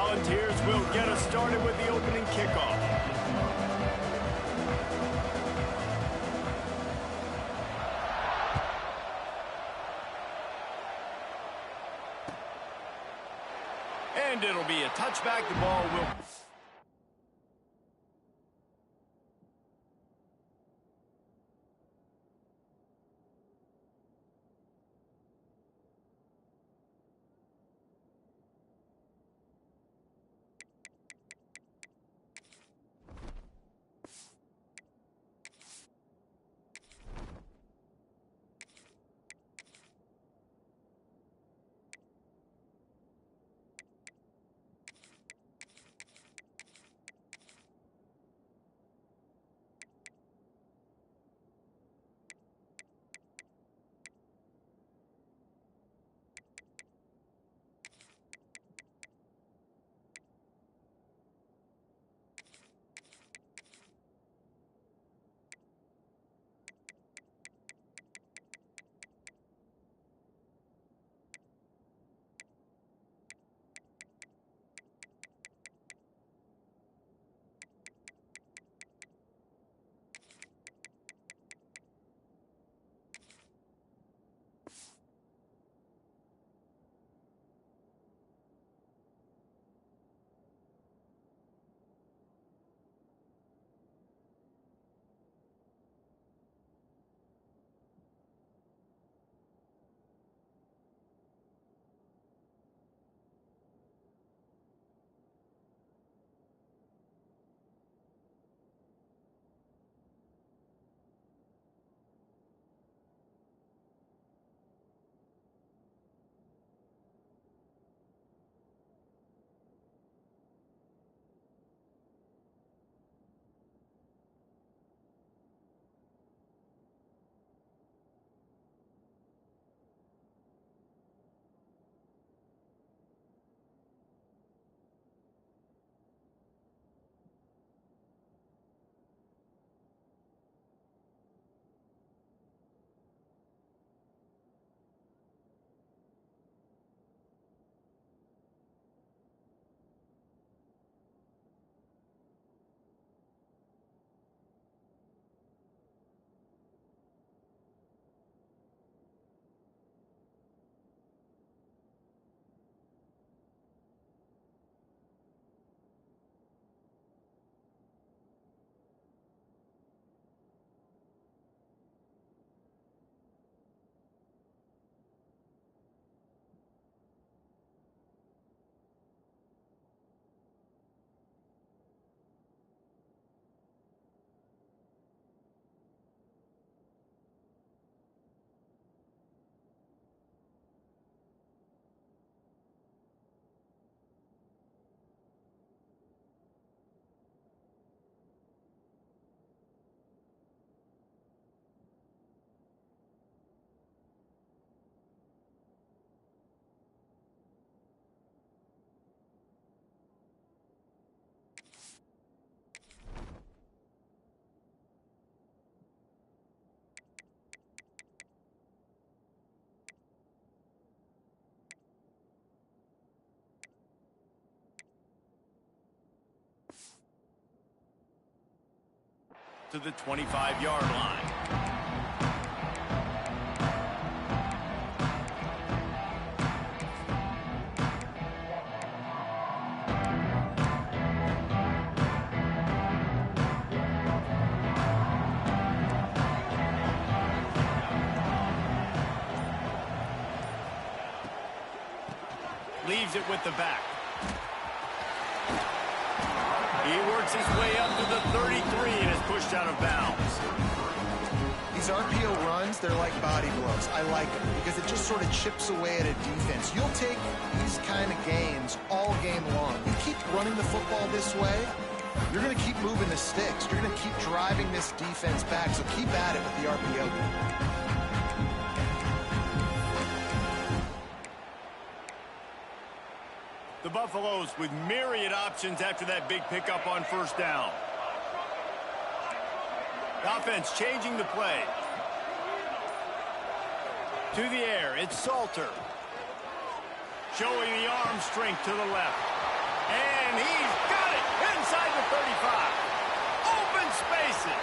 Volunteers will get us started with the opening kickoff. And it'll be a touchback. The ball will... to the 25-yard line. Leaves it with the back. He works his way up to the 33 and is pushed out of bounds. These RPO runs, they're like body blows. I like them because it just sort of chips away at a defense. You'll take these kind of gains all game long. You keep running the football this way, you're going to keep moving the sticks. You're going to keep driving this defense back, so keep at it with the RPO game. The Buffaloes with myriad options after that big pickup on first down. The offense changing the play. To the air, it's Salter. Showing the arm strength to the left. And he's got it inside the 35. Open spaces.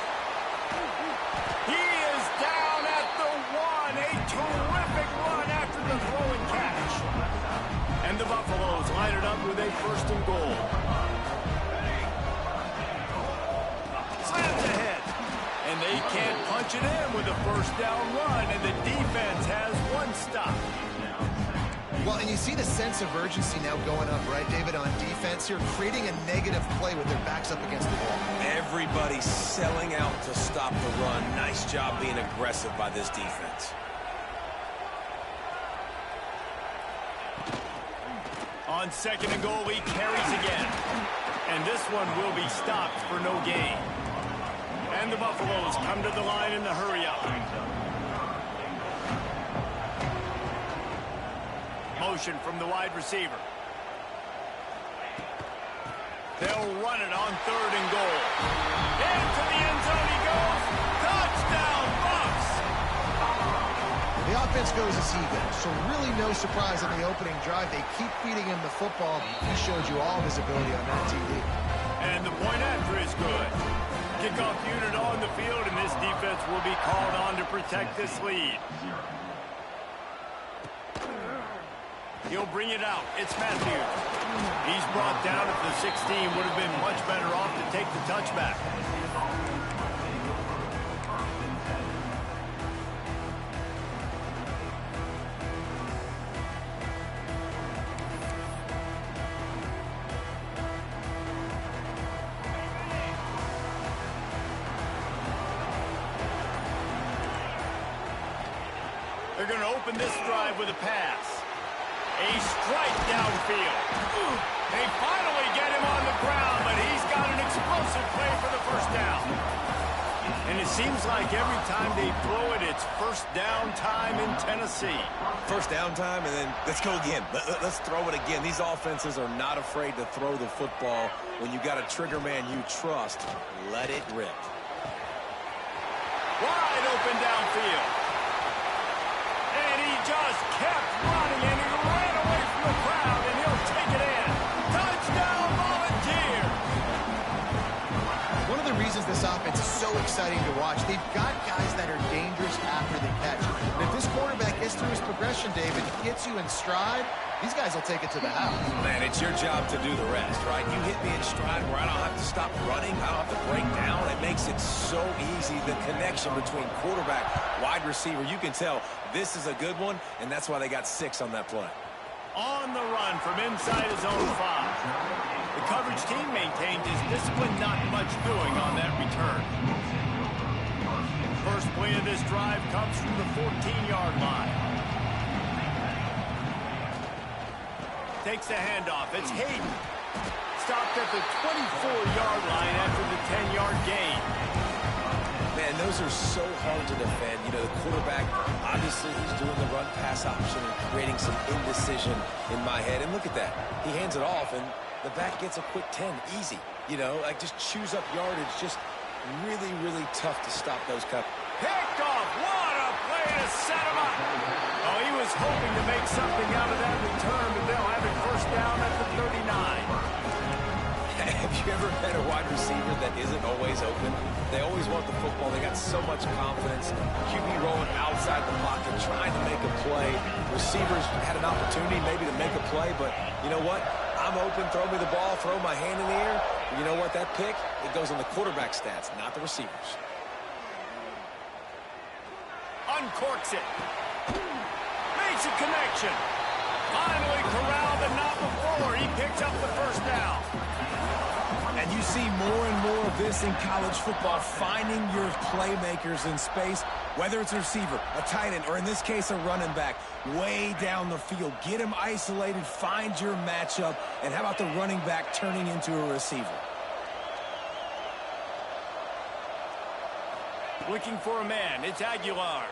He is down at the 1. A terrific run after the throw and catch. And the Buffaloes line it up with a 1st and goal. Slams ahead. And they can't punch it in with a 1st down run, and the defense has 1 stop. Well, and you see the sense of urgency now going up, right, David, on defense here, creating a negative play with their backs up against the wall. Everybody's selling out to stop the run. Nice job being aggressive by this defense. On 2nd and goal, he carries again. And this one will be stopped for no gain. And the Buffaloes come to the line in the hurry-up. Motion from the wide receiver. They'll run it on 3rd and goal. Into the end zone he goes. Touchdown, Bucks! The offense goes as he goes, so really no surprise in the opening drive. They keep feeding him the football. He showed you all his ability on that TD. And the point after is good. Kickoff unit on the field, and this defense will be called on to protect this lead. He'll bring it out. It's Matthews. He's brought down at the 16. Would have been much better off to take the touchback. They're going to open this drive with a pass. A strike downfield. They finally get him on the ground, but he's got an explosive play for the 1st down. And it seems like every time they throw it, it's 1st down time in Tennessee. 1st down time, and then let's go again. Let's throw it again. These offenses are not afraid to throw the football. When you got a trigger man you trust, let it rip. Wide open downfield. And he just kept running, and he ran away from the crowd, and he'll take it in. Touchdown, Volunteers! One of the reasons this offense is so exciting to watch, they've got guys that are dangerous after the catch. And if this quarterback gets through his progression, David, gets you in stride, these guys will take it to the house. Man, it's your job to do the rest, right? You hit me in stride where I don't have to stop running. I don't have to break down. It makes it so easy. The connection between quarterback, wide receiver, you can tell this is a good one, and that's why they got 6 on that play. On the run from inside his own 5. The coverage team maintained his discipline, not much doing on that return. First play of this drive comes from the 14-yard line. Takes the handoff. It's Hayden. Stopped at the 24-yard line after the 10-yard gain. Man, those are so hard to defend. You know, the quarterback, obviously he's doing the run-pass option and creating some indecision in my head. And look at that. He hands it off, and the back gets a quick 10. Easy. You know, like just chews up yardage. Just really, really tough to stop those cuts. Picked off. What a play to set him up. Oh, he was hoping to make something out of that return, but they'll have it 1st down at the 39. Have you ever had a wide receiver that isn't always open? They always want the football. They got so much confidence. QB rolling outside the pocket, trying to make a play. Receivers had an opportunity maybe to make a play, but you know what? I'm open, throw me the ball, throw my hand in the air. You know what? That pick, it goes on the quarterback stats, not the receivers. Uncorks it. Makes a connection. Finally corralled, but not before. He picks up the 1st down. And you see more and more of this in college football, finding your playmakers in space, whether it's a receiver, a tight end, or in this case, a running back, way down the field. Get him isolated, find your matchup, and how about the running back turning into a receiver? Looking for a man. It's Aguilar.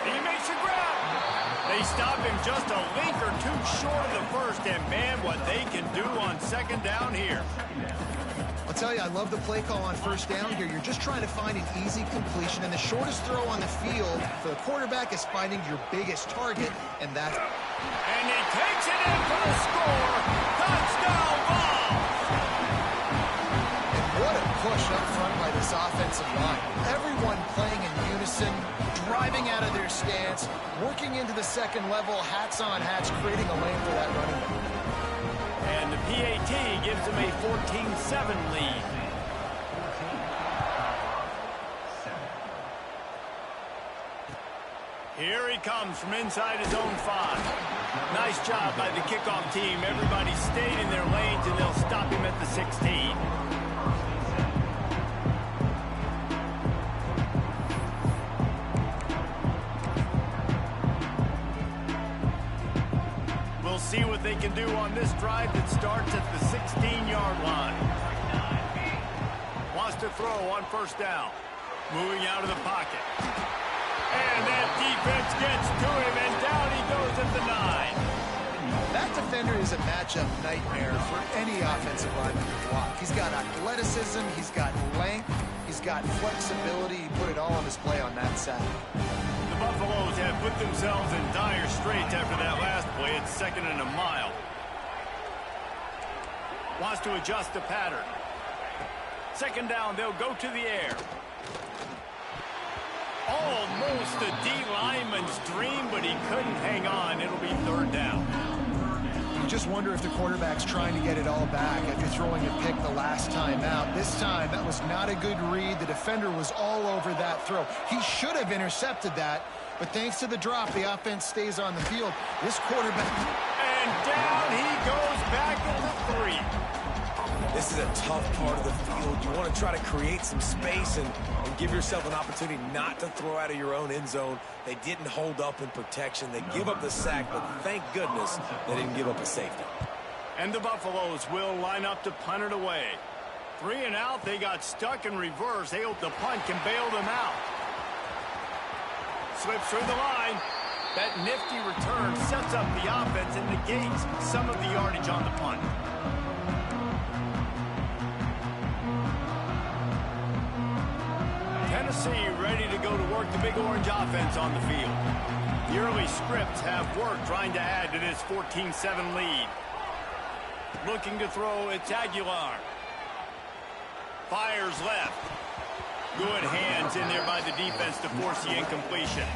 He makes a grab. They stop him just a link or 2 short of the 1st, and man, what they can do on 2nd down here. I'll tell you, I love the play call on 1st down here. You're just trying to find an easy completion. incompletion, and the shortest throw on the field for the quarterback is finding your biggest target, and that's... And he takes it in for the score. Touchdown ball. And what a push up front by this offensive line. Everyone playing in unison, driving out of their stance, working into the second level, hats on hats, creating a lane for that running back. And the PAT gives him a 14-7 lead. Here he comes from inside his own 5. Nice job by the kickoff team. Everybody stayed in their lanes, and they'll stop him at the 16. We'll see what they can do on this drive that starts at the 16-yard line. Wants to throw on first down. Moving out of the pocket. And that defense gets to him, and down he goes at the 9. That defender is a matchup nightmare for any offensive lineman to block. He's got athleticism, he's got length, he's got flexibility. He put it all on display on that side. The Buffaloes have put themselves in dire straits after that last play. It's 2nd and a mile. Wants to adjust the pattern. 2nd down, they'll go to the air. Almost a D lineman's dream, but he couldn't hang on. It'll be 3rd down. You just wonder if the quarterback's trying to get it all back after throwing a pick the last time out. This time, that was not a good read. The defender was all over that throw. He should have intercepted that, but thanks to the drop, the offense stays on the field. This quarterback... And down he goes back at the 3. This is a tough part of the field. You want to try to create some space and give yourself an opportunity not to throw out of your own end zone. They didn't hold up in protection. They give up the sack, but thank goodness they didn't give up a safety. And the Buffaloes will line up to punt it away. 3 and out, they got stuck in reverse. They hope the punt can bail them out. Slips through the line. That nifty return sets up the offense and negates some of the yardage on the punt. Tennessee ready to go to work the Big Orange offense on the field. The early scripts have worked trying to add to this 14-7 lead. Looking to throw, it's Aguilar. Fires left. Good hands in there by the defense to force the incompletion.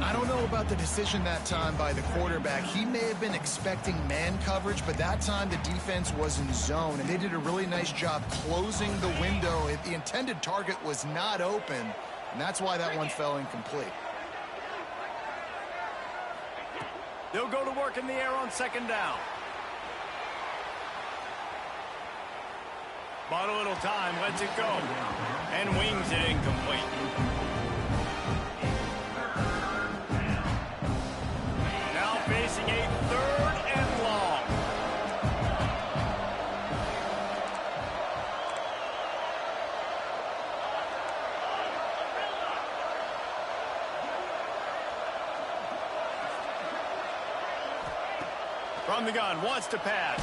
I don't know about the decision that time by the quarterback. He may have been expecting man coverage, but that time the defense was in zone, and they did a really nice job closing the window. The intended target was not open, and that's why that one fell incomplete. They'll go to work in the air on 2nd down. Bought a little time, lets it go, and wings it incomplete. Now facing a 3rd and long. From the gun, wants to pass.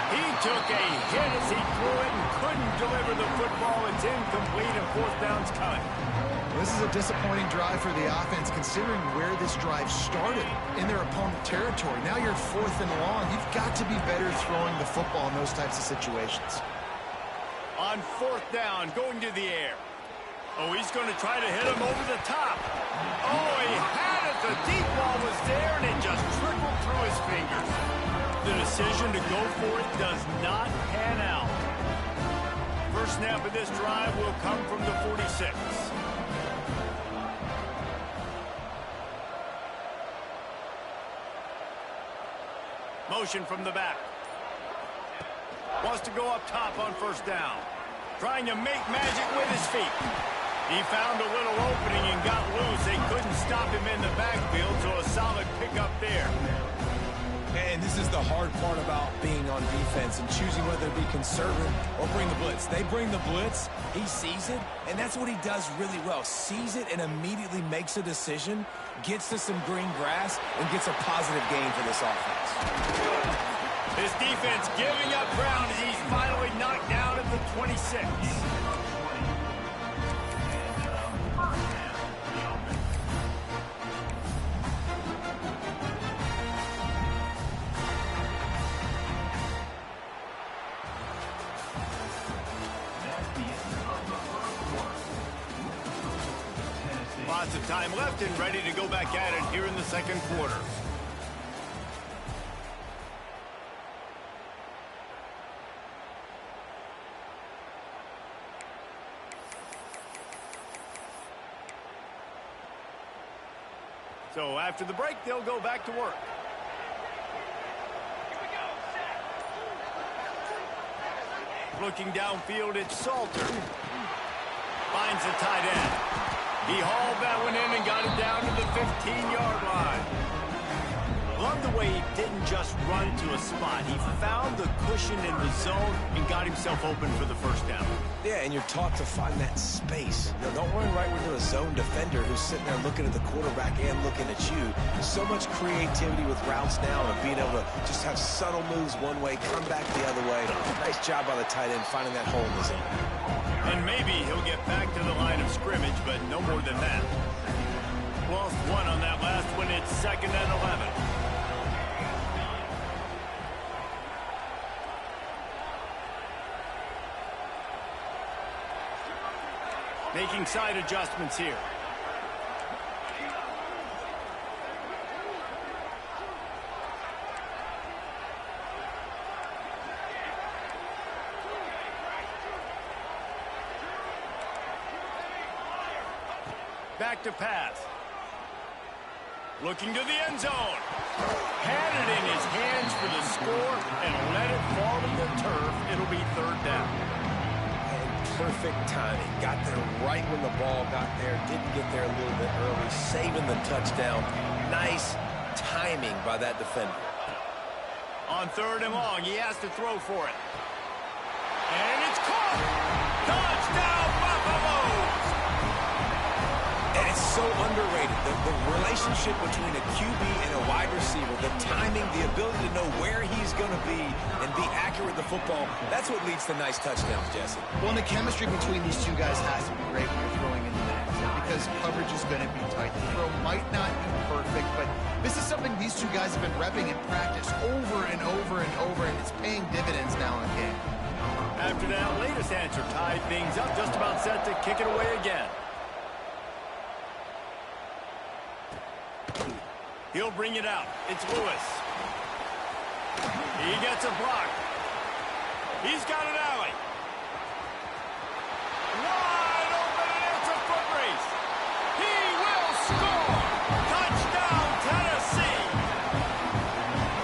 He took a hit as he threw it and couldn't deliver the football. It's incomplete and 4th down's coming. This is a disappointing drive for the offense considering where this drive started in their opponent territory. Now you're 4th and long. You've got to be better throwing the football in those types of situations. On 4th down, going to the air. Oh, he's going to try to hit him over the top. Oh, he had it. The deep ball was there, and it just trickled through his fingers. The decision to go for it does not pan out. First snap of this drive will come from the 46. Motion from the back. Wants to go up top on 1st down. Trying to make magic with his feet. He found a little opening and got loose. They couldn't stop him in the backfield, so a solid pickup there. And this is the hard part about being on defense and choosing whether to be conservative or bring the blitz. They bring the blitz, he sees it, and that's what he does really well. Sees it and immediately makes a decision, gets to some green grass, and gets a positive gain for this offense. This defense giving up ground as he's finally knocked down at the 26. Lots of time left and ready to go back at it here in the second quarter. So after the break, they'll go back to work. Looking downfield, it's Salter. Finds the tight end. He hauled that one in and got it down to the 15-yard line. Love the way he didn't just run to a spot. He found the cushion in the zone and got himself open for the first down. Yeah, and you're taught to find that space. You know, don't run right into a zone defender who's sitting there looking at the quarterback and looking at you. There's so much creativity with routes now and being able to just have subtle moves one way, come back the other way. Nice job by the tight end finding that hole in the zone. And maybe he'll get back to the line of scrimmage, but no more than that. Lost one on that last one. It's 2nd and 11. Making side adjustments here. Back to pass. Looking to the end zone. Had it in his hands for the score and let it fall to the turf. It'll be 3rd down. Perfect timing. Got there right when the ball got there. Didn't get there a little bit early. Saving the touchdown. Nice timing by that defender. On 3rd and long, he has to throw for it. And it's caught! Touchdown, Buffaloes! And it's so underrated. The relationship between a QB and a wide receiver, the timing, the ability to know where he's going to be and be accurate with the football, that's what leads to nice touchdowns, Jesse. Well, and the chemistry between these two guys has to be great when you're throwing into the end zone because coverage is going to be tight. The throw might not be perfect, but this is something these two guys have been repping in practice over and over and over, and it's paying dividends now in the game. After that latest answer tied things up, just about set to kick it away again. He'll bring it out. It's Lewis. He gets a block. He's got an alley. Wide open, and it's a foot race. He will score. Touchdown, Tennessee.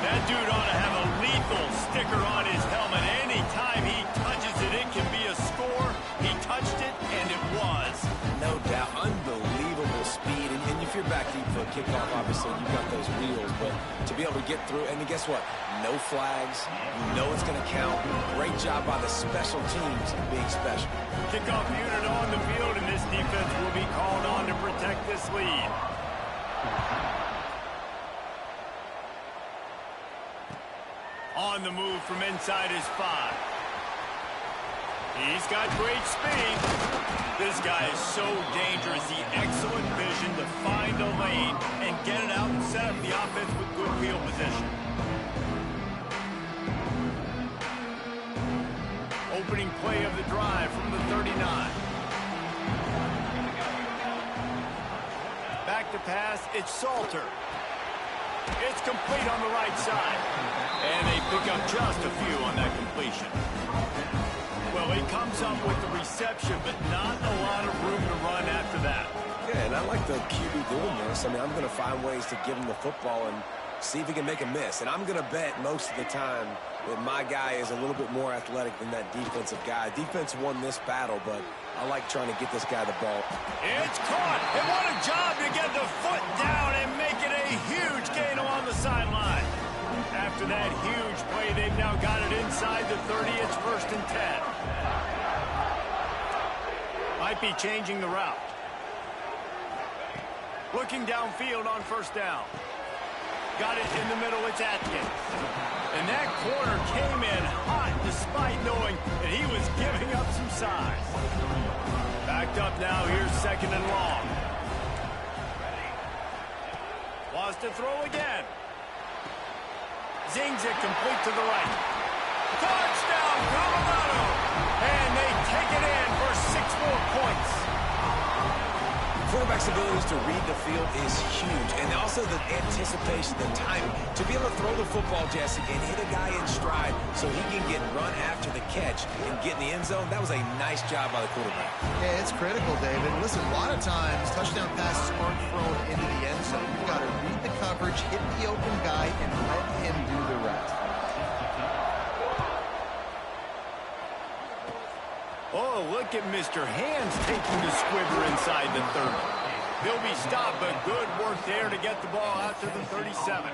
That dude ought to have a lethal sticker on his helmet. Anytime he touches it, it can be a score. He touched it, and it was. No doubt. Unbelievable speed. And if you're back deep for a kickoff, obviously, you've got those wheels. But to be able to get through, and guess what? No flags. You know it's going to count. Great job by the special teams being special. Kickoff unit on the field, and this defense will be called on to protect this lead. On the move from inside his 5. He's got great speed. This guy is so dangerous. The excellent vision to find a lane and get it out and set up the offense with good field position. Opening play of the drive from the 39. Back to pass, it's Salter. It's complete on the right side. And they pick up just a few on that completion. Well, he comes up with the reception, but not a lot of room to run after that. Yeah, and I like the QB doing this. I mean, I'm going to find ways to give him the football and see if he can make a miss. And I'm going to bet most of the time that my guy is a little bit more athletic than that defensive guy. Defense won this battle, but I like trying to get this guy the ball. It's caught. And what a job to get the foot down and make it a huge gain along the sideline. After that huge play, they've now got it inside the 30. It's 1st and 10. Might be changing the route. Looking downfield on 1st down. Got it in the middle. It's Atkins. And that corner came in hot despite knowing that he was giving up some size. Backed up now. Here's 2nd and long. Wants to throw again. Zings it complete to the right. Touchdown, Colorado! And they take it in for 6 more points. For quarterback's abilities to read the field is huge, and also the anticipation, the timing, to be able to throw the football, Jesse, and hit a guy in stride so he can get run after the catch and get in the end zone. That was a nice job by the quarterback. Yeah, it's critical, David. Listen, a lot of times touchdown passes aren't thrown into the end zone. You've got to read the coverage, hit the open guy, and let him do the rest. Oh, look at Mr. Hands taking the squibber inside the 30. He'll be stopped, but good work there to get the ball out to the 37.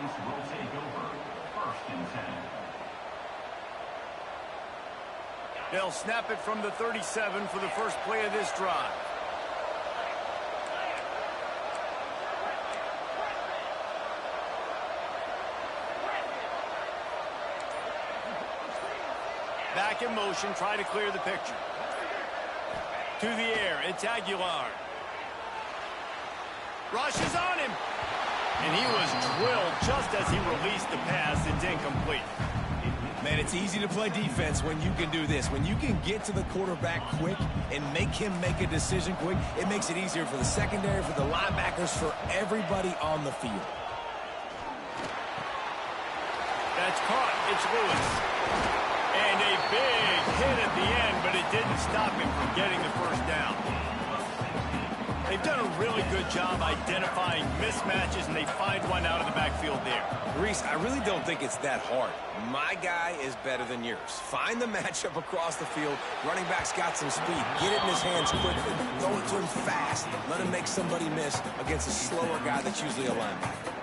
They'll snap it from the 37 for the first play of this drive. Back in motion, try to clear the picture. To the air, it's Aguilar. Rushes on him. And he was drilled just as he released the pass. It's incomplete. Man, it's easy to play defense when you can do this. When you can get to the quarterback quick and make him make a decision quick, it makes it easier for the secondary, for the linebackers, for everybody on the field. That's caught. It's Lewis. And a big hit at the end, but it didn't stop him from getting the first down. They've done a really good job identifying mismatches, and they find one out of the backfield there. Reese, I really don't think it's that hard. My guy is better than yours. Find the matchup across the field. Running back's got some speed. Get it in his hands quickly. Throw it to him fast. Let him make somebody miss against a slower guy that's usually a linebacker.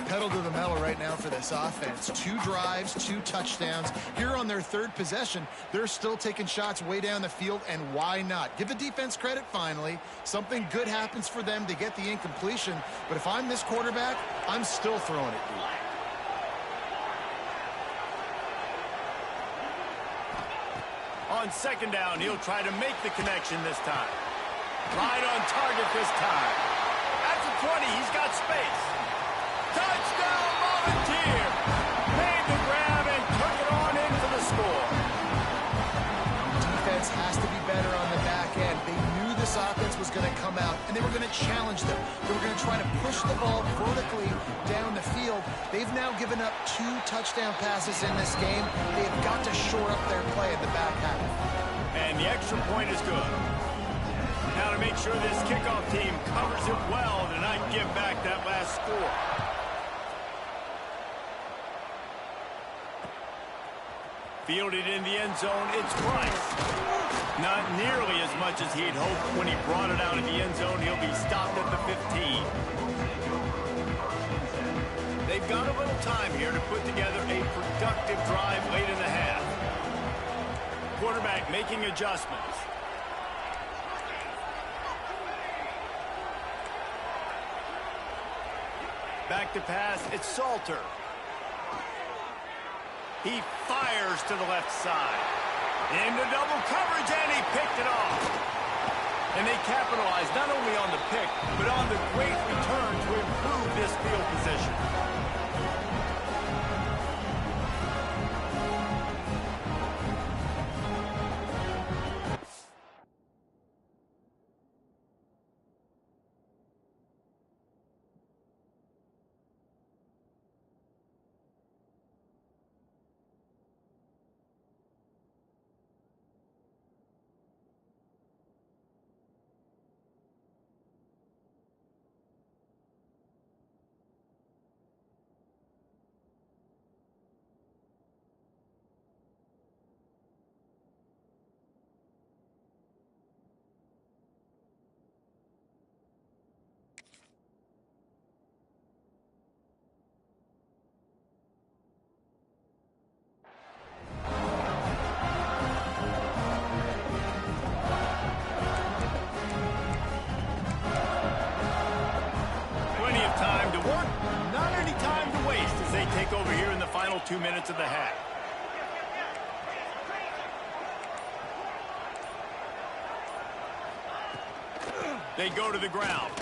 Pedal to the metal right now for this offense. 2 drives, 2 touchdowns. Here on their 3rd possession, they're still taking shots way down the field, and why not? Give the defense credit finally. Something good happens for them to get the incompletion, but if I'm this quarterback, I'm still throwing it deep. On 2nd down, he'll try to make the connection this time. Right on target this time. At the 20, he's got space. Touchdown, Volunteer! Made the grab and took it on in for the score. Defense has to be better on the back end. They knew this offense was going to come out, and they were going to challenge them. They were going to try to push the ball vertically down the field. They've now given up 2 touchdown passes in this game. They've got to shore up their play in the back half. And the extra point is good. Now to make sure this kickoff team covers it well to not give back that last score. Fielded in the end zone, it's Price. Not nearly as much as he'd hoped when he brought it out of the end zone. He'll be stopped at the 15. They've got a little time here to put together a productive drive late in the half. Quarterback making adjustments. Back to pass, it's Salter. He fires to the left side. Into double coverage, and he picked it off. And they capitalized not only on the pick, but on the great return to improve this field position. Take over here in the final 2 minutes of the half. They go to the ground.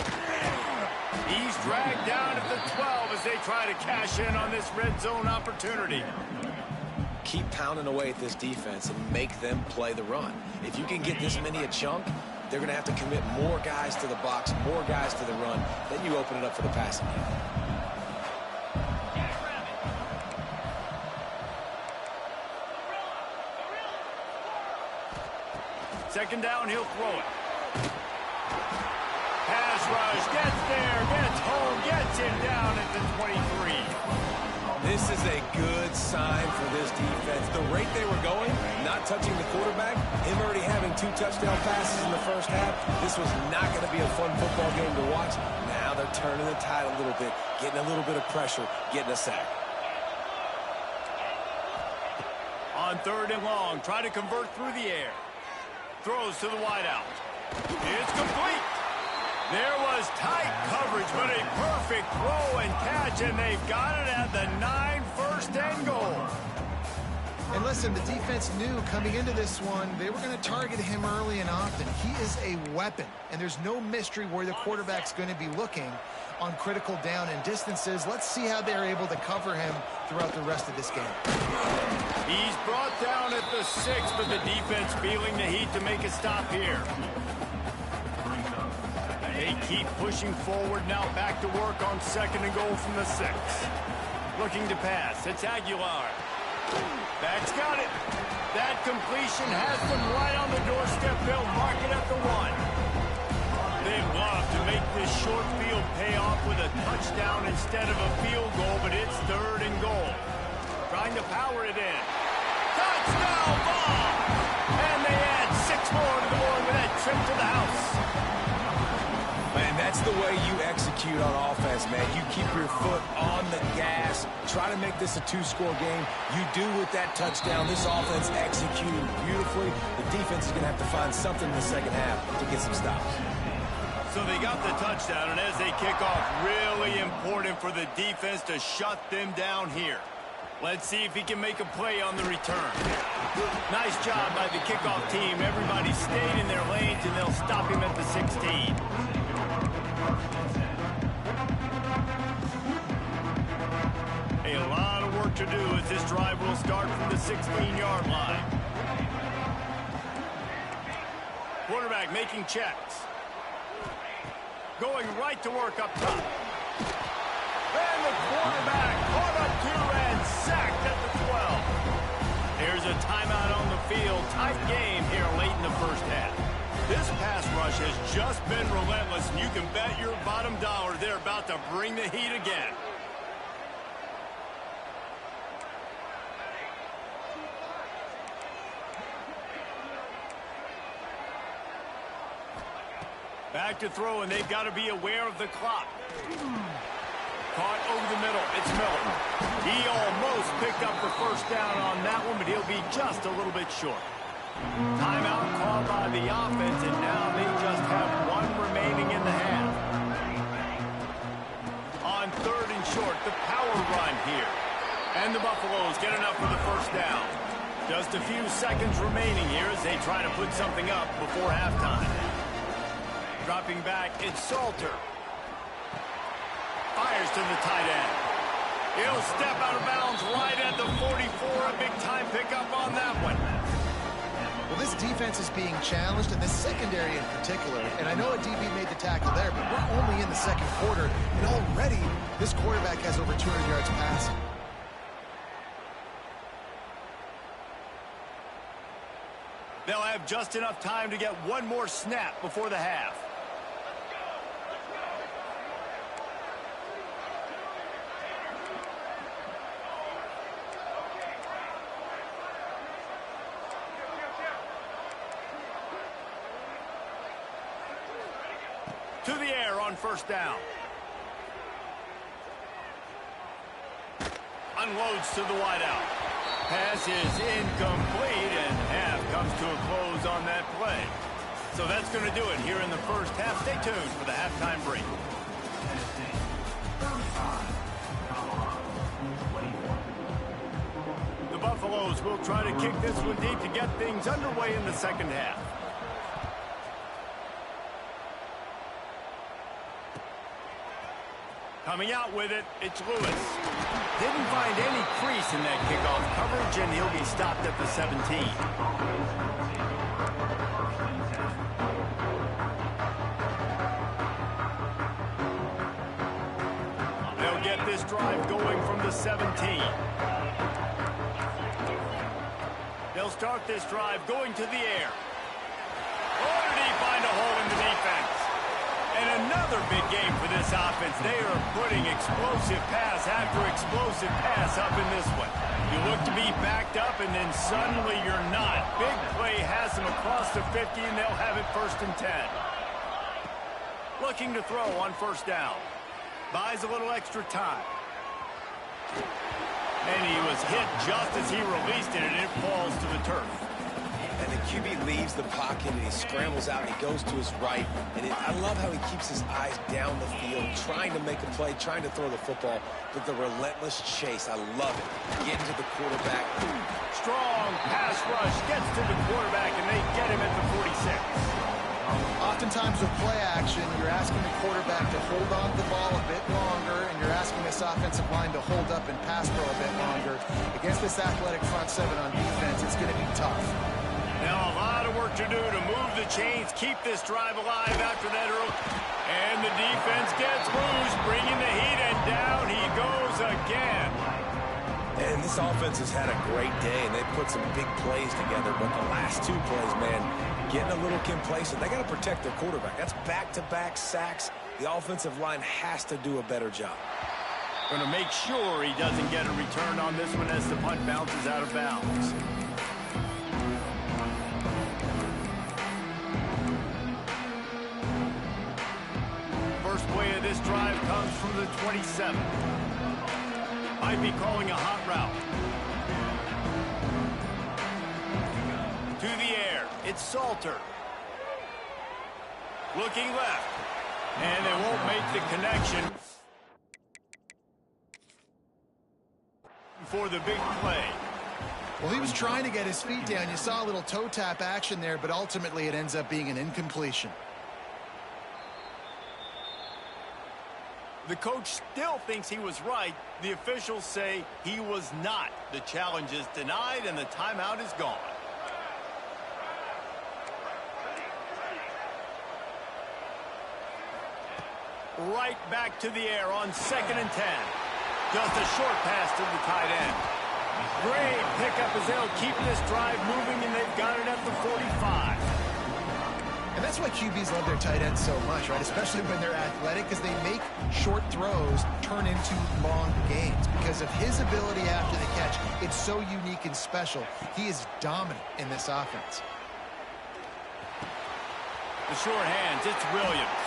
He's dragged down at the 12 as they try to cash in on this red zone opportunity. Keep pounding away at this defense and make them play the run. If you can get this many a chunk, they're going to have to commit more guys to the box, more guys to the run. Then you open it up for the passing game. Second down, he'll throw it. Pass rush, gets there, gets home, gets him down at the 23. This is a good sign for this defense. The rate they were going, not touching the quarterback, him already having 2 touchdown passes in the first half, this was not going to be a fun football game to watch. Now they're turning the tide a little bit, getting a little bit of pressure, getting a sack. On 3rd and long, try to convert through the air. Throws to the wideout. It's complete. There was tight coverage, but a perfect throw and catch, and they've got it at the 9, 1st and goal. And listen, the defense knew coming into this one, they were going to target him early and often. He is a weapon, and there's no mystery where the quarterback's going to be looking on critical down and distances. Let's see how they're able to cover him throughout the rest of this game. He's brought down at the 6, but the defense feeling the heat to make a stop here. They keep pushing forward, now back to work on 2nd and goal from the 6. Looking to pass, it's Aguilar. That's got it. That completion has them right on the doorstep. They'll mark it at the 1. They'd love to make this short field pay off with a touchdown instead of a field goal, but it's 3rd and goal. Trying to power it in. Touchdown ball! And they add 6 more to the board with that trip to the house. Man, that's the way you execute on offense, man. You keep your foot on the gas. Try to make this a 2-score game. You do with that touchdown. This offense executed beautifully. The defense is going to have to find something in the second half to get some stops. So they got the touchdown, and as they kick off, really important for the defense to shut them down here. Let's see if he can make a play on the return. Nice job by the kickoff team. Everybody stayed in their lanes, and they'll stop him at the 16. A lot of work to do as this drive will start from the 16-yard line. Quarterback making checks. Going right to work up top. And the quarterback caught up to and sacked at the 12. There's a timeout on the field. Tight game here late in the first half. This pass rush has just been relentless, and you can bet your bottom dollar they're about to bring the heat again. Back to throw, and they've got to be aware of the clock. Caught over the middle. It's Miller. He almost picked up the 1st down on that one, but he'll be just a little bit short. Timeout called by the offense, and now they just have 1 remaining in the half. On 3rd and short, the power run here. And the Buffaloes get enough for the 1st down. Just a few seconds remaining here as they try to put something up before halftime. Dropping back, it's Salter. Fires to the tight end. He'll step out of bounds right at the 44. A big-time pickup on that one. Well, this defense is being challenged, and this secondary in particular. And I know a DB made the tackle there, but we're only in the 2nd quarter, and already this quarterback has over 200 yards passing. They'll have just enough time to get 1 more snap before the half. To the air on 1st down. Unloads to the wideout. Pass is incomplete, and half comes to a close on that play. So that's going to do it here in the first half. Stay tuned for the halftime break. The Buffaloes will try to kick this one deep to get things underway in the second half. Coming out with it, it's Lewis. Didn't find any crease in that kickoff coverage, and he'll be stopped at the 17. They'll get this drive going from the 17. They'll start this drive going to the air. Oh, did he find a hole in the defense? And another big game for this offense. They are putting explosive pass after explosive pass up in this one. You look to be backed up, and then suddenly you're not. Big play has them across the 50, and they'll have it 1st and 10. Looking to throw on 1st down. Buys a little extra time. And he was hit just as he released it, and it falls to the turf. And the QB leaves the pocket, and he scrambles out, and he goes to his right. And I love how he keeps his eyes down the field, trying to make a play, trying to throw the football, but the relentless chase, I love it. Getting to the quarterback. Strong pass rush, gets to the quarterback, and they get him at the 46. Oftentimes with play action, you're asking the quarterback to hold on to the ball a bit longer, and you're asking this offensive line to hold up and pass pro a bit longer. Against this athletic front seven on defense, it's going to be tough. Now a lot of work to do to move the chains, keep this drive alive after that early. And the defense gets loose, bringing the heat, and down he goes again. And this offense has had a great day, and they've put some big plays together. But the last 2 plays, man, getting a little complacent. They got to protect their quarterback. That's back-to-back sacks. The offensive line has to do a better job. Going to make sure he doesn't get a return on this one as the punt bounces out of bounds. First play of this drive comes from the 27. Might be calling a hot route. To the air, it's Salter. Looking left. And they won't make the connection for the big play. Well, he was trying to get his feet down. You saw a little toe tap action there, but ultimately it ends up being an incompletion. The coach still thinks he was right. The officials say he was not. The challenge is denied, and the timeout is gone. Right back to the air on 2nd and 10. Just a short pass to the tight end. Great pickup as they'll keep this drive moving, and they've got it at the 45. And that's why QBs love their tight ends so much, right? Especially when they're athletic, because they make short throws turn into long gains. Because of his ability after the catch, it's so unique and special. He is dominant in this offense. The short hands, it's Williams.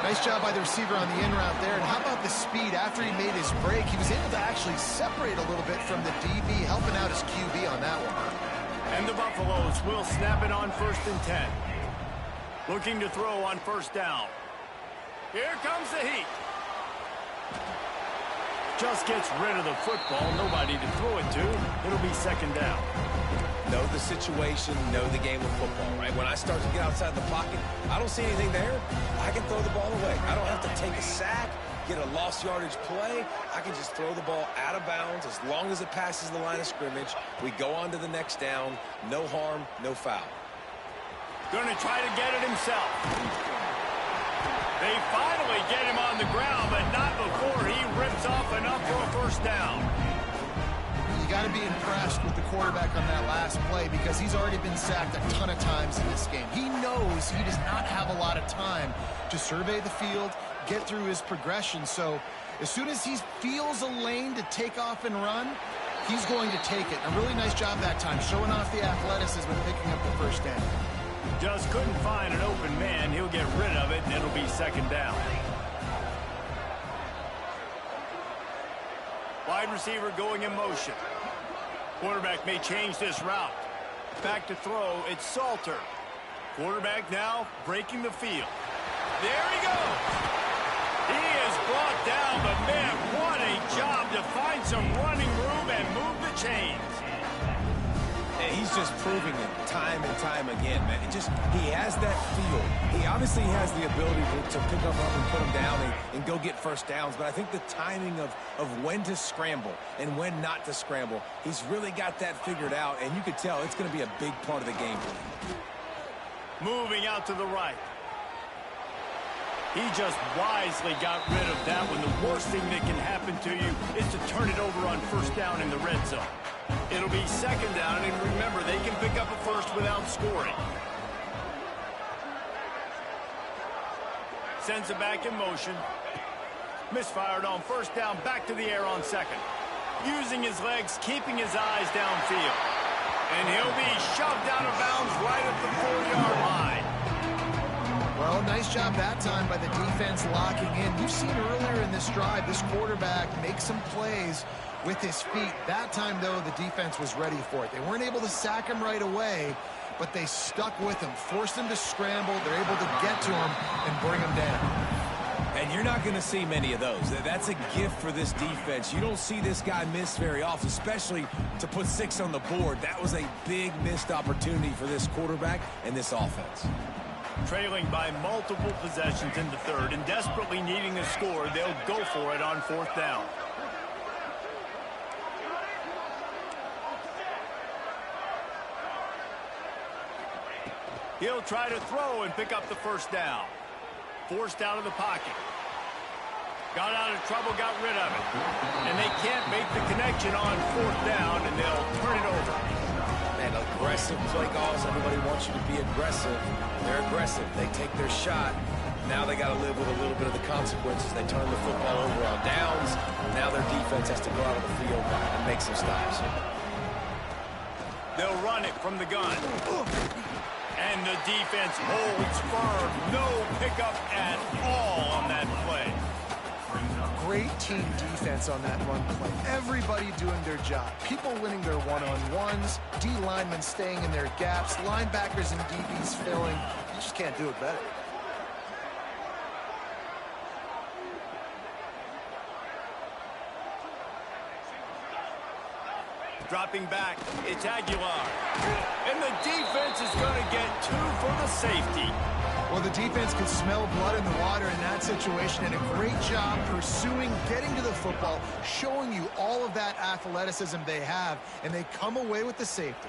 Nice job by the receiver on the in route there. And how about the speed? After he made his break, he was able to actually separate a little bit from the DB, helping out his QB on that one. And the Buffaloes will snap it on 1st and 10. Looking to throw on 1st down. Here comes the heat. Just gets rid of the football. Nobody to throw it to. It'll be 2nd down. Know the situation, know the game of football, right? When I start to get outside the pocket, I don't see anything there. I can throw the ball away. I don't have to take a sack, get a lost yardage play. I can just throw the ball out of bounds as long as it passes the line of scrimmage. We go on to the next down. No harm, no foul. Going to try to get it himself. They finally get him on the ground, but not before he rips off enough for a 1st down. You got to be impressed with the quarterback on that last play because he's already been sacked a ton of times in this game. He knows he does not have a lot of time to survey the field, get through his progression. So as soon as he feels a lane to take off and run, he's going to take it. A really nice job that time, showing off the athleticism and picking up the 1st down. Just couldn't find an open man. He'll get rid of it, and it'll be 2nd down. Wide receiver going in motion. Quarterback may change this route. Back to throw, it's Salter. Quarterback now breaking the field. There he goes. He is brought down, but man, what a job to find some running room and move the chains. And he's just proving it time and time again, man. He has that feel. He obviously has the ability to pick up and put him down and go get 1st downs, but I think the timing of when to scramble and when not to scramble, he's really got that figured out, and you could tell it's going to be a big part of the game for him. Moving out to the right. He just wisely got rid of that one. The worst thing that can happen to you is to turn it over on first down in the red zone. It'll be second down, and remember, they can pick up a first without scoring. Sends it back in motion. Misfired on first down, back to the air on second. Using his legs, keeping his eyes downfield. And he'll be shoved out of bounds right at the 4-yard line. Well, nice job that time by the defense locking in. You've seen earlier in this drive, this quarterback make some plays with his feet. That time, though, the defense was ready for it. They weren't able to sack him right away, but they stuck with him, forced him to scramble. They're able to get to him and bring him down. And you're not going to see many of those. That's a gift for this defense. You don't see this guy miss very often, especially to put 6 on the board. That was a big missed opportunity for this quarterback and this offense. Trailing by multiple possessions in the third and desperately needing a score, they'll go for it on fourth down. He'll try to throw and pick up the first down. Forced out of the pocket. Got out of trouble, got rid of it. And they can't make the connection on fourth down, and they'll turn it over. Man, aggressive play calls. Everybody wants you to be aggressive. They're aggressive. They take their shot. Now they got to live with a little bit of the consequences. They turn the football over on downs. Now their defense has to go out of the field and make some stops. They'll run it from the gun. And the defense holds firm. No pickup at all on that play. Great team defense on that run play. Everybody doing their job. People winning their one-on-ones, D linemen staying in their gaps, linebackers and DBs filling. You just can't do it better. Dropping back, it's Aguilar. And the defense is going to get 2 for the safety. Well, the defense could smell blood in the water in that situation, and a great job pursuing, getting to the football, showing you all of that athleticism they have, and they come away with the safety.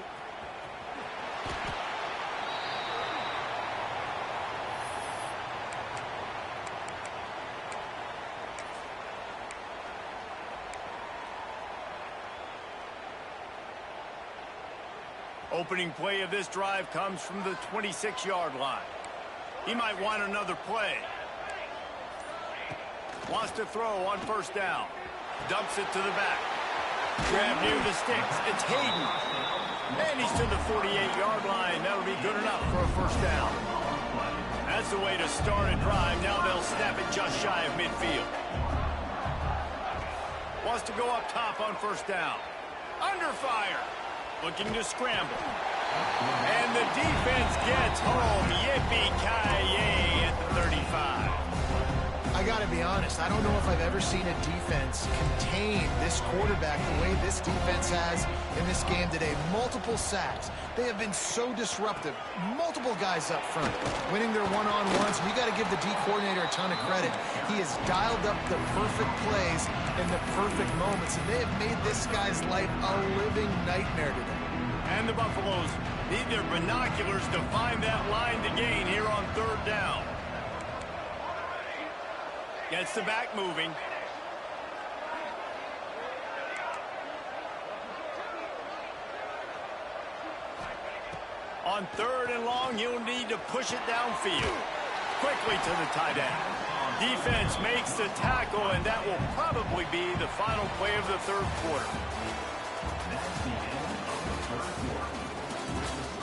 Opening play of this drive comes from the 26-yard line. He might want another play. Wants to throw on first down. Dumps it to the back. Grab near the sticks. It's Hayden. And he's to the 48-yard line. That'll be good enough for a first down. That's the way to start a drive. Now they'll snap it just shy of midfield. Wants to go up top on first down. Under fire. Looking to scramble. And the defense gets home. Yippee-ki-yay at the 35. I got to be honest, I don't know if I've ever seen a defense contain this quarterback the way this defense has in this game today. Multiple sacks. They have been so disruptive. Multiple guys up front, winning their one-on-ones. We got to give the D coordinator a ton of credit. He has dialed up the perfect plays in the perfect moments, and they have made this guy's life a living nightmare today. And the Buffaloes need their binoculars to find that line to gain here on third down. Gets the back moving. On third and long, you'll need to push it downfield. Quickly to the tight end. Defense makes the tackle, and that will probably be the final play of the third quarter.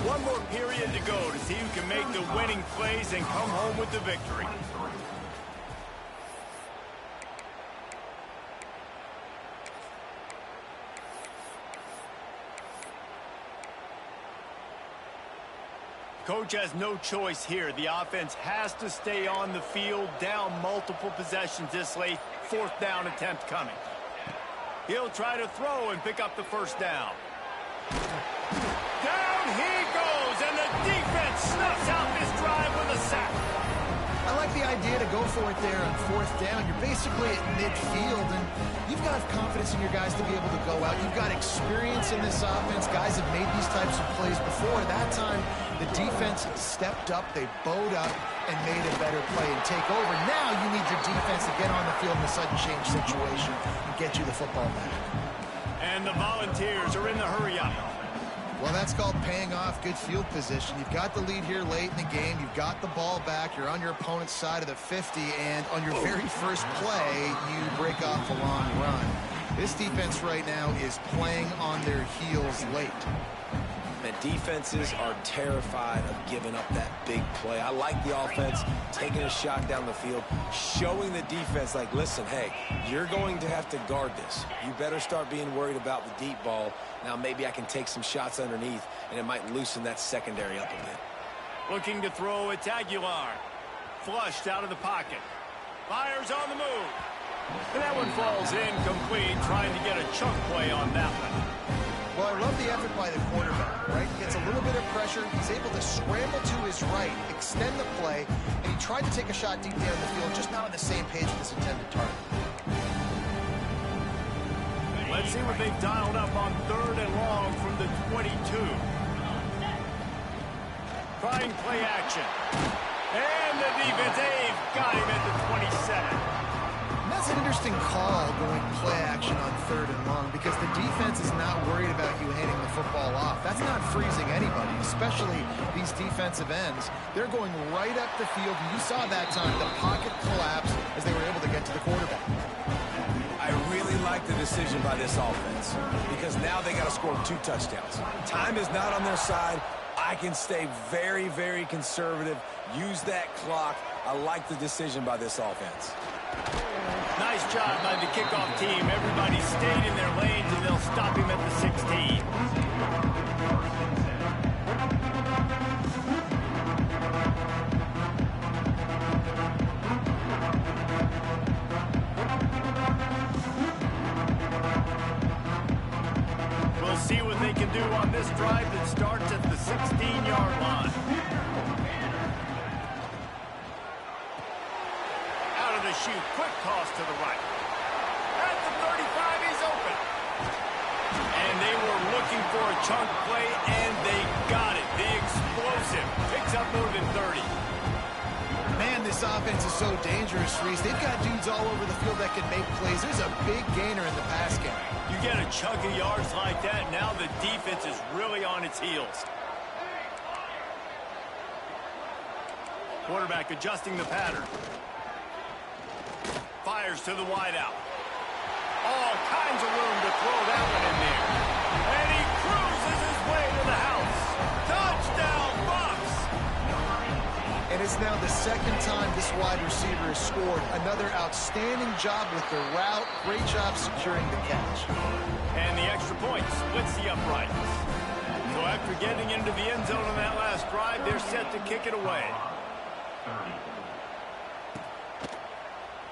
One more period to go to see who can make the winning plays and come home with the victory. Coach has no choice here. The offense has to stay on the field, down multiple possessions this late. Fourth down attempt coming. He'll try to throw and pick up the first down. Down he goes, and the defense snuffs out this drive with a sack. I like the idea to go for it there on 4th down. You're basically at midfield, and you've got confidence in your guys to be able to go out. You've got experience in this offense. Guys have made these types of plays before. That time, the defense stepped up, they bowed up, and made a better play and take over. Now you need your defense to get on the field in a sudden change situation and get you the football back. And the Volunteers are in the hurry-up. Well, that's called paying off good field position. You've got the lead here late in the game. You've got the ball back. You're on your opponent's side of the 50, and on your very first play, you break off a long run. This defense right now is playing on their heels late. And defenses are terrified of giving up that big play. I like the offense taking a shot down the field, showing the defense, like, listen, hey, you're going to have to guard this. You better start being worried about the deep ball. Now maybe I can take some shots underneath, and it might loosen that secondary up a bit. Looking to throw at Aguilar. Flushed out of the pocket. Fires on the move. And that one falls incomplete, trying to get a chunk play on that one. Well, I love the effort by the quarterback, right? Gets a little bit of pressure. He's able to scramble to his right, extend the play, and he tried to take a shot deep down the field, just not on the same page with his intended target. Let's see what they've dialed up on 3rd and long from the 22. Trying play action. And the defense, they've got him at the 27. That's an interesting call, going play action on 3rd and long, because the defense is not worried about you handing the football off. That's not freezing anybody, especially these defensive ends. They're going right up the field, and you saw that time the pocket collapse as they were able to get to the quarterback. I really like the decision by this offense, because now they got to score 2 touchdowns. Time is not on their side. I can stay very, very conservative, use that clock. I like the decision by this offense. Nice job by the kickoff team. Everybody stayed in their lanes, and they'll stop him at the 16. We'll see what they can do on this drive that starts at the 16-yard line. Shoot, quick toss to the right. At the 35, he's open. And they were looking for a chunk play, and they got it. The explosive picks up more than 30. Man, this offense is so dangerous, Reese. They've got dudes all over the field that can make plays. There's a big gainer in the pass game. You get a chunk of yards like that, now the defense is really on its heels. Quarterback adjusting the pattern. Fires to the wideout. All kinds of room to throw that one in there. And he cruises his way to the house. Touchdown, Bucks! And it's now the 2nd time this wide receiver has scored. Another outstanding job with the route. Great job securing the catch. And the extra point splits the uprights. So after getting into the end zone on that last drive, they're set to kick it away.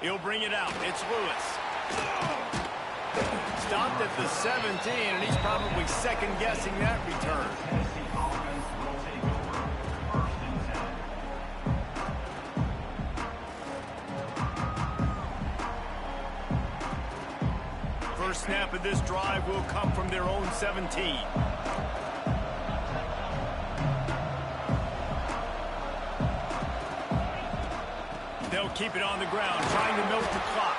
He'll bring it out. It's Lewis. Stopped at the 17, and he's probably second-guessing that return. First snap of this drive will come from their own 17. They'll keep it on the ground, trying to milk the clock.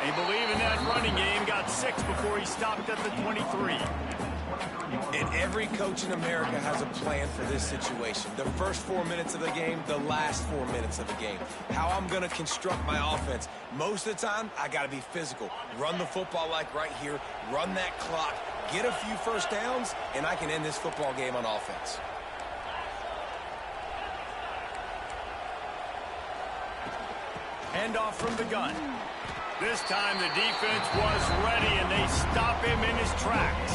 They believe in that running game. Got 6 before he stopped at the 23. And every coach in America has a plan for this situation. The first 4 minutes of the game, the last 4 minutes of the game. How I'm going to construct my offense. Most of the time, I got to be physical. Run the football like right here. Run that clock. Get a few first downs, and I can end this football game on offense. Handoff from the gun. This time the defense was ready, and they stop him in his tracks.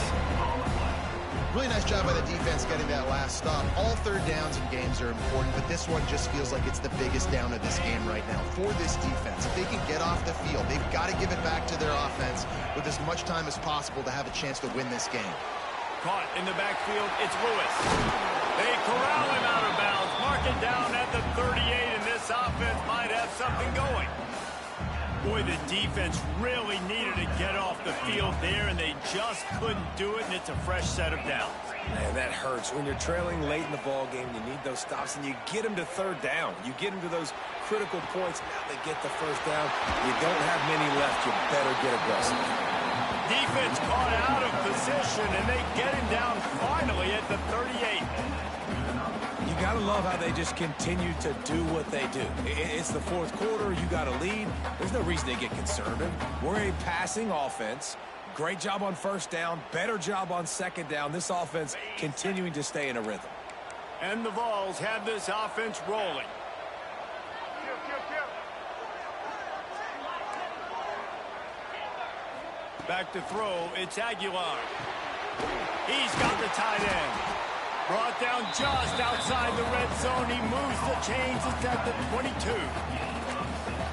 Really nice job by the defense getting that last stop. All 3rd downs in games are important, but this one just feels like it's the biggest down of this game right now for this defense. If they can get off the field, they've got to give it back to their offense with as much time as possible to have a chance to win this game. Caught in the backfield, it's Lewis. They corral him out of bounds, mark it down at the 38, and this offense offense might have something going. Boy, the defense really needed to get off the field there, and they just couldn't do it, and it's a fresh set of downs. Man, that hurts. When you're trailing late in the ball game, you need those stops, and you get them to third down. You get them to those critical points. Now they get the first down. You don't have many left. You better get aggressive. Defense caught out of position, and they get him down finally at the 38. You got to love how they just continue to do what they do. It's the fourth quarter. You got a lead. There's no reason to get conservative. We're a passing offense. Great job on first down. Better job on second down. This offense continuing to stay in a rhythm. And the Vols have this offense rolling. Back to throw, it's Aguilar. He's got the tight end. Brought down just outside the red zone. He moves the chains. It's at the 22.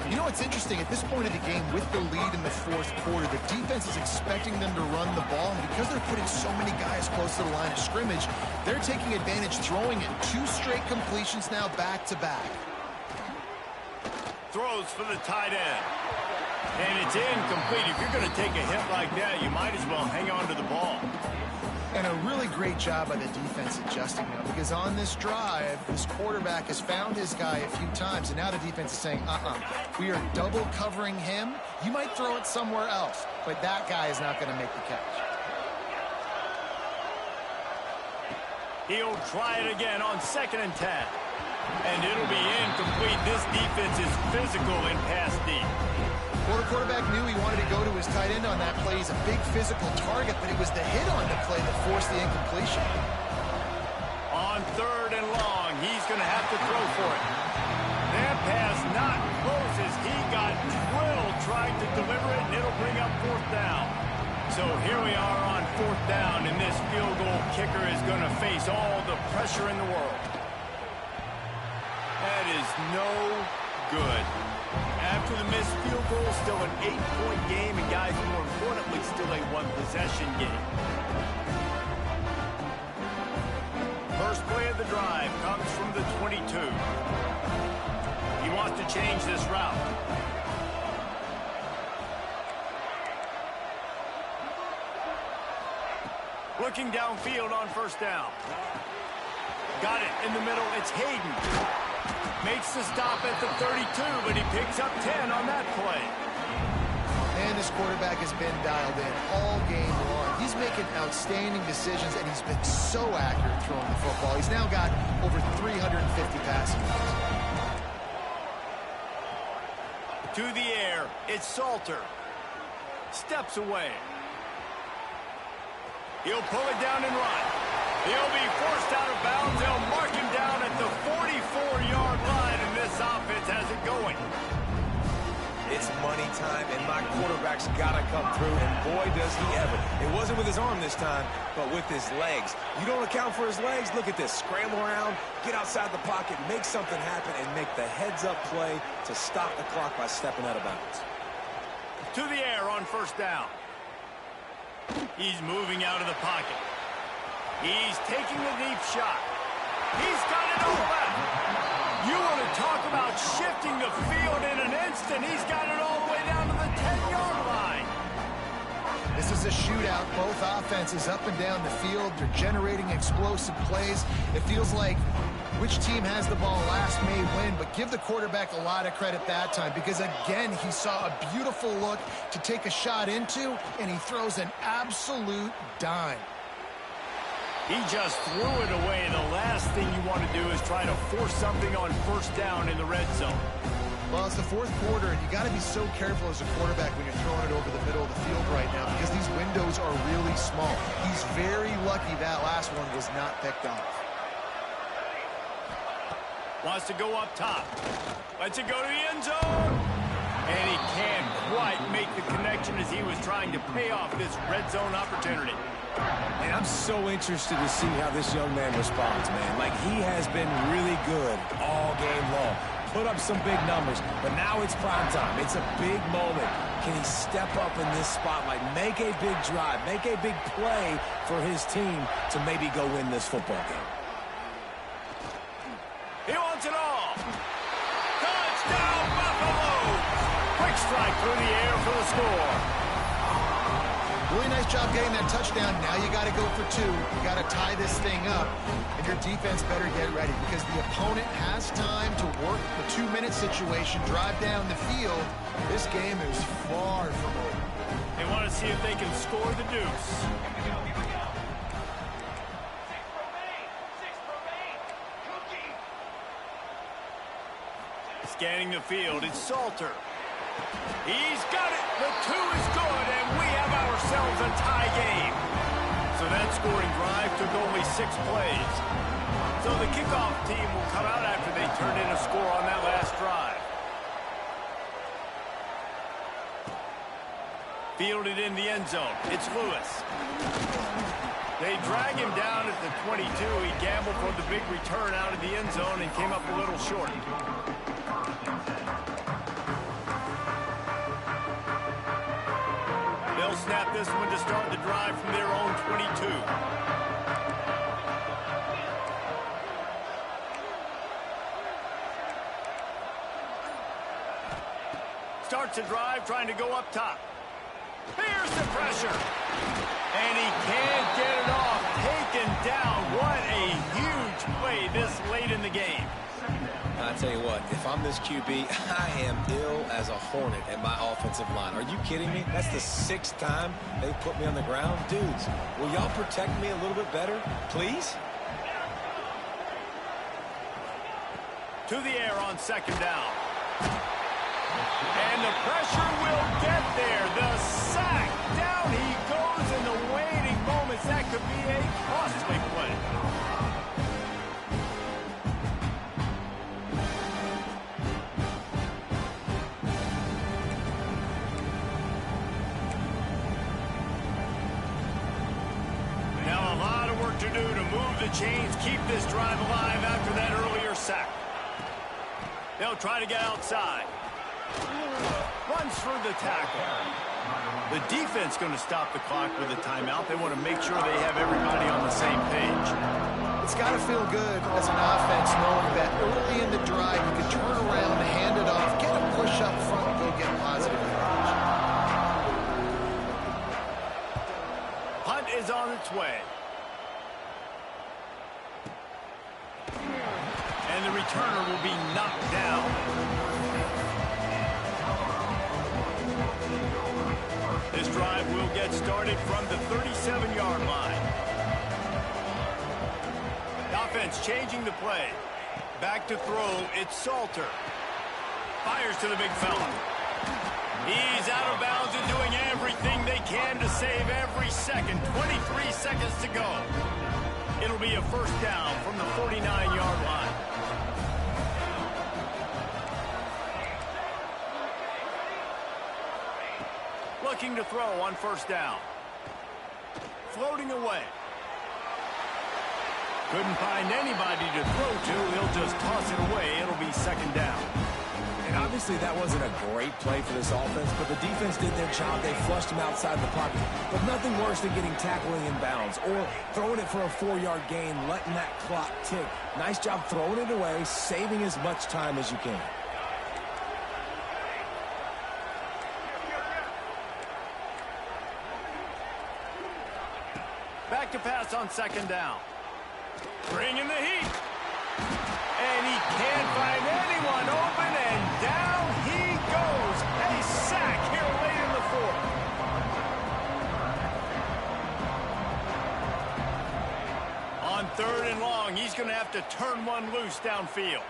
You know what's interesting? At this point of the game, with the lead in the fourth quarter, the defense is expecting them to run the ball. And because they're putting so many guys close to the line of scrimmage, they're taking advantage, throwing it. 2 straight completions now back-to-back. Throws for the tight end. And it's incomplete. If you're going to take a hit like that, you might as well hang on to the ball. And a really great job by the defense adjusting now, because on this drive, this quarterback has found his guy a few times, and now the defense is saying, we are double covering him. You might throw it somewhere else, but that guy is not going to make the catch. He'll try it again on 2nd and 10. And it'll be incomplete. This defense is physical in pass deep. Quarterback knew he wanted to go to his tight end on that play. He's a big physical target, but it was the hit on the play that forced the incompletion. On 3rd and long, he's going to have to throw for it. That pass not close as he got drilled trying to deliver it, and it'll bring up 4th down. So here we are on 4th down, and this field goal kicker is going to face all the pressure in the world. That is no good. After the missed field goal, still an 8-point game, and guys, more importantly, still a 1-possession game. First play of the drive comes from the 22. He wants to change this route. Looking downfield on 1st down. Got it in the middle. It's Hayden. Makes the stop at the 32, but he picks up 10 on that play. And this quarterback has been dialed in all game long. He's making outstanding decisions, and he's been so accurate throwing the football. He's now got over 350 passing yards. To the air, it's Salter. Steps away. He'll pull it down and run. He'll be forced out of bounds. They'll mark him down at the 44-yard line, and this offense has it going. It's money time, and my quarterback's got to come through, and boy, does he ever. It wasn't with his arm this time, but with his legs. You don't account for his legs? Look at this. Scramble around, get outside the pocket, make something happen, and make the heads-up play to stop the clock by stepping out of bounds. To the air on 1st down. He's moving out of the pocket. He's taking a deep shot. He's got it all back. You want to talk about shifting the field in an instant. He's got it all the way down to the 10-yard line. This is a shootout. Both offenses up and down the field. They're generating explosive plays. It feels like which team has the ball last may win, but give the quarterback a lot of credit that time, because, again, he saw a beautiful look to take a shot into, and he throws an absolute dime. He just threw it away. The last thing you want to do is try to force something on 1st down in the red zone. Well, it's the fourth quarter, and you got to be so careful as a quarterback when you're throwing it over the middle of the field right now, because these windows are really small. He's very lucky that last one was not picked off. Wants to go up top. Lets it go to the end zone. And he can't quite make the connection as he was trying to pay off this red zone opportunity. And I'm so interested to see how this young man responds, man. Like, he has been really good all game long. Put up some big numbers, but now it's prime time. It's a big moment. Can he step up in this spotlight, make a big drive, make a big play for his team to maybe go win this football game? He wants it all. Touchdown! strike through the air for the score. Really nice job getting that touchdown. Now you got to go for 2. You got to tie this thing up, and your defense better get ready because the opponent has time to work the 2-minute situation, drive down the field. This game is far from over. They want to see if they can score the deuce. Scanning the field, it's Salter. He's got it. The 2 is good, and we have ourselves a tie game. So that scoring drive took only 6 plays. So the kickoff team will come out after they turn in a score on that last drive. Fielded in the end zone. It's Lewis. They drag him down at the 22. He gambled for the big return out of the end zone and came up a little short. They'll snap this one to start the drive from their own 22. Starts the drive trying to go up top. Here's the pressure. And he can't get it off. Taken down. What a huge play this late in the game. I tell you what, if I'm this QB, I am ill as a hornet at my offensive line. Are you kidding me? That's the 6th time they put me on the ground. Dudes, will y'all protect me a little bit better, please? To the air on 2nd down. And the pressure will get there. The sack. Down he goes in the waiting moments. That could be a costly play. Now a lot of work to do to move the chains, keep this drive alive after that earlier sack. They'll try to get outside. Runs through the tackle. The defense going to stop the clock with a timeout. They want to make sure they have everybody on the same page. It's got to feel good as an offense knowing that early in the drive you can turn around, hand it off, get a push up front, and go get positive yardage. Punt is on its way. And the returner will be knocked down. This drive will get started from the 37-yard line. The offense changing the play. Back to throw, it's Salter. Fires to the big fella. He's out of bounds and doing everything they can to save every second. 23 seconds to go. It'll be a 1st down from the 49-yard line. Looking to throw on 1st down. Floating away. Couldn't find anybody to throw to. He'll just toss it away. It'll be 2nd down. And obviously that wasn't a great play for this offense, but the defense did their job. They flushed him outside the pocket. But nothing worse than getting tackling in bounds or throwing it for a 4-yard gain, letting that clock tick. Nice job throwing it away, saving as much time as you can. Back to pass on 2nd down. Bringing the heat. And he can't find anyone open, and down he goes. A sack here late in the 4th. On 3rd and long, he's going to have to turn one loose downfield.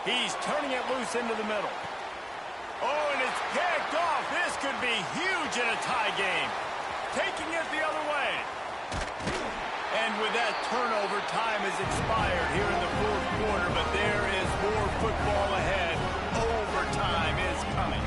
He's turning it loose into the middle. Oh, and it's picked off. This could be huge in a tie game. Taking it the other way. And with that turnover, time has expired here in the 4th quarter, but there is more football ahead. Overtime is coming.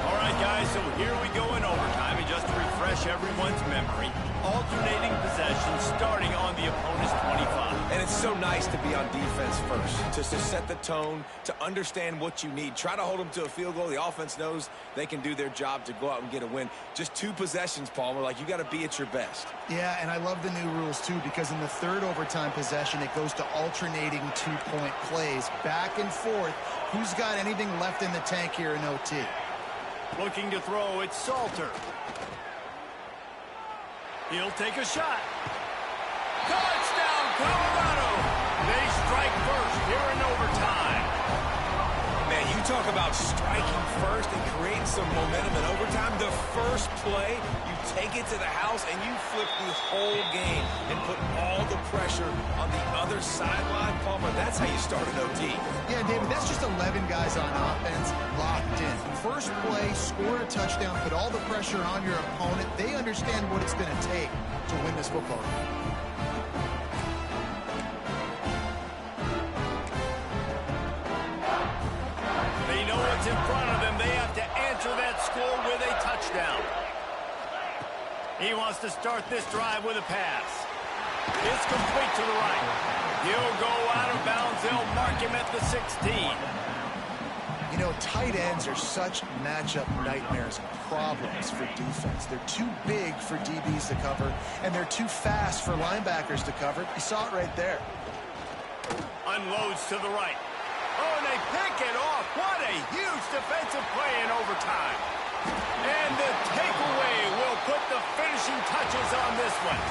All right, guys, so here we go in overtime. And just to refresh everyone's memory, alternating possession starting on the opponent's 25. And it's so nice to be on defense first, to set the tone, to understand what you need. Try to hold them to a field goal. The offense knows they can do their job to go out and get a win. Just 2 possessions, Palmer. Like, you got to be at your best. Yeah, and I love the new rules, too, because in the third overtime possession, it goes to alternating 2-point plays, back and forth. Who's got anything left in the tank here in OT? Looking to throw, it's Salter. He'll take a shot. Touchdown, Colorado! They strike first here in overtime. Man, you talk about striking first and creating some momentum in overtime. The first play, you take it to the house and you flip the whole game and put all the pressure on the other sideline. Palmer, that's how you start an OT. Yeah, David, that's just 11 guys on offense locked in. First play, score a touchdown, put all the pressure on your opponent. They understand what it's going to take to win this football game. They know what's in front of them. They have to answer that score with a touchdown. He wants to start this drive with a pass. It's complete to the right. He'll go out of bounds. They'll mark him at the 16. You know, tight ends are such matchup nightmares and problems for defense. They're too big for DBs to cover, and they're too fast for linebackers to cover. You saw it right there. Unloads to the right. Oh, and they pick it off. What a huge defensive play in overtime. And the takeaway will put the finishing touches on this one.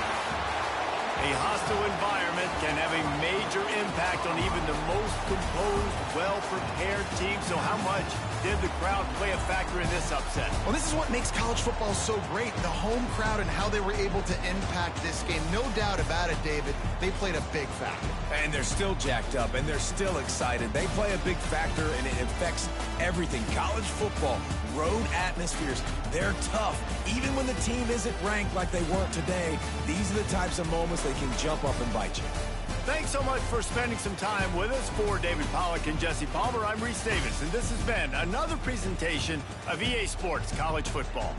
A hostile environment can have a major impact on even the most composed, well-prepared team. So how much did the crowd play a factor in this upset? Well, this is what makes college football so great, the home crowd and how they were able to impact this game. No doubt about it, David. They played a big factor. And they're still jacked up, and they're still excited. They play a big factor, and it affects everything. College football, road atmospheres, they're tough. Even when the team isn't ranked like they weren't today, these are the types of moments they can jump up and bite you. Thanks so much for spending some time with us. For David Pollack and Jesse Palmer, I'm Reese Davis, and this has been another presentation of EA Sports College Football.